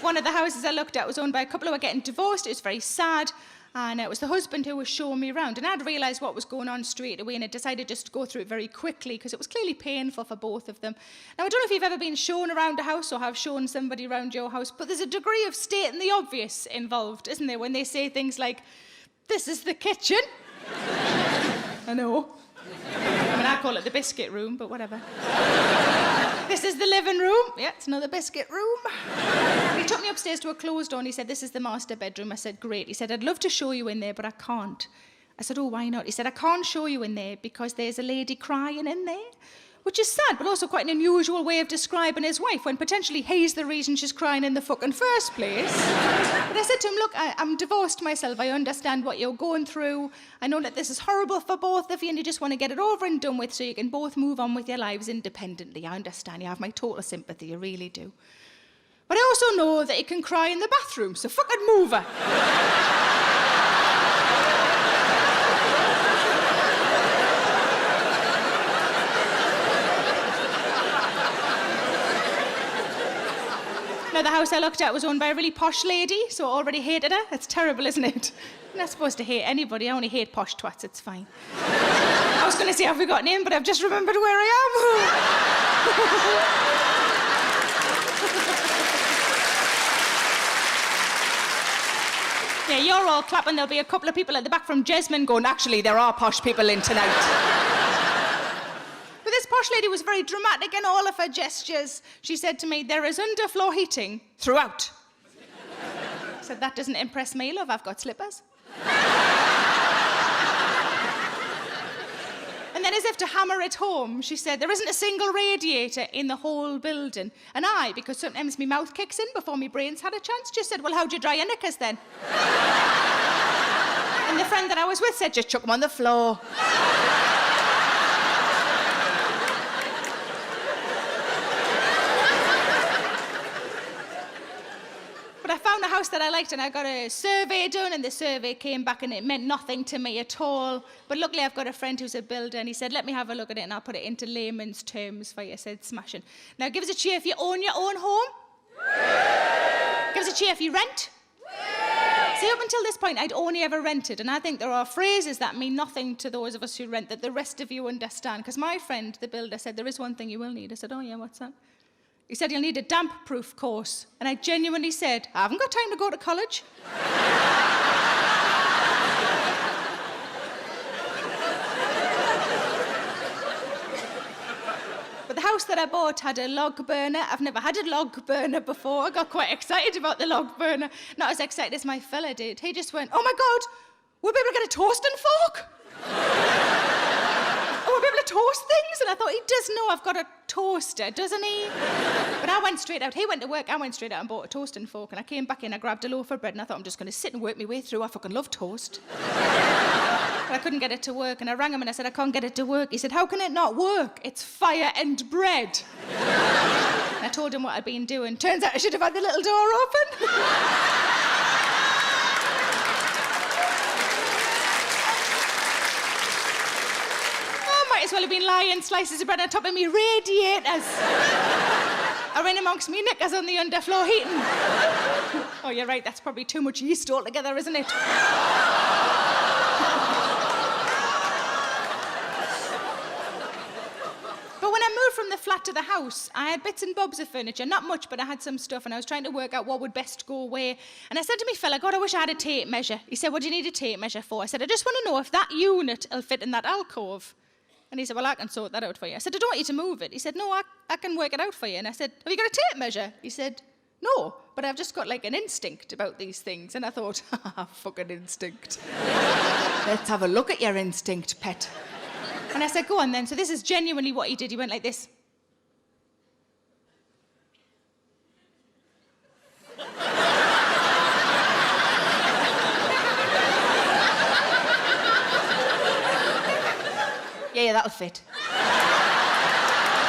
one of the houses I looked at was owned by a couple who were getting divorced. It was very sad. And it was the husband who was showing me around. And I'd realised what was going on straight away, and I decided just to go through it very quickly because it was clearly painful for both of them. Now, I don't know if you've ever been shown around a house or have shown somebody around your house, but there's a degree of stating the obvious involved, isn't there, when they say things like, this is the kitchen. I know. I mean, I call it the biscuit room, but whatever. This is the living room. Yeah, it's another biscuit room. He took me upstairs to a closed door and he said, this is the master bedroom. I said, great. He said, I'd love to show you in there, but I can't. I said, oh, why not? He said, I can't show you in there because there's a lady crying in there, which is sad, but also quite an unusual way of describing his wife when potentially he's the reason she's crying in the fucking first place. But I said to him, look, I'm divorced myself. I understand what you're going through. I know that this is horrible for both of you and you just want to get it over and done with so you can both move on with your lives independently. I understand. You have my total sympathy. You really do. But I also know that you can cry in the bathroom, so fucking move her. Now, the house I looked at was owned by a really posh lady, so I already hated her. It's terrible, isn't it? I'm not supposed to hate anybody. I only hate posh twats. It's fine. I was going to say, have we got an in, but I've just remembered where I am. Yeah, you're all clapping. There'll be a couple of people at the back from Jesmond going, actually, there are posh people in tonight. But this posh lady was very dramatic in all of her gestures. She said to me, there is underfloor heating throughout. I said, that doesn't impress me, love. I've got slippers. And then as if to hammer it home, she said, there isn't a single radiator in the whole building. And I, because sometimes my mouth kicks in before my brain's had a chance, just said, well, how'd you dry your knickers then? And the friend that I was with said, just chuck them on the floor. But I found a house that I liked and I got a survey done and the survey came back and it meant nothing to me at all. But luckily I've got a friend who's a builder and he said, let me have a look at it and I'll put it into layman's terms for you. I said, smashing. Now give us a cheer if you own your own home. Give us a cheer if you rent. See, up until this point, I'd only ever rented, and I think there are phrases that mean nothing to those of us who rent that the rest of you understand. Because my friend, the builder, said, there is one thing you will need. I said, oh yeah, what's that? He said, you'll need a damp-proof course. And I genuinely said, I haven't got time to go to college. But the house that I bought had a log burner. I've never had a log burner before. I got quite excited about the log burner. Not as excited as my fella did. He just went, oh my God, we'll be able to get a toasting fork. Oh, we'll be able to toast things? And I thought, he does know I've got a toaster, doesn't he? But I went straight out. He went to work, I went straight out and bought a toasting fork. And I came back in, I grabbed a loaf of bread, and I thought, I'm just going to sit and work my way through. I fucking love toast. But I couldn't get it to work. And I rang him and I said, I can't get it to work. He said, how can it not work? It's fire and bread. And I told him what I'd been doing. Turns out I should have had the little door open. Might as well have been lying slices of bread on top of me radiators. Are in amongst me knickers on the underfloor heating. Oh, you're right, that's probably too much yeast altogether, isn't it? But when I moved from the flat to the house, I had bits and bobs of furniture, not much, but I had some stuff, and I was trying to work out what would best go where. And I said to me fella, God, I wish I had a tape measure. He said, what do you need a tape measure for? I said, I just want to know if that unit will fit in that alcove. And he said, well, I can sort that out for you. I said, I don't want you to move it. He said, no, I can work it out for you. And I said, have you got a tape measure? He said, no, but I've just got like an instinct about these things. And I thought, fucking instinct. Let's have a look at your instinct, pet. And I said, go on then. So this is genuinely what he did. He went like this. Yeah, that'll fit.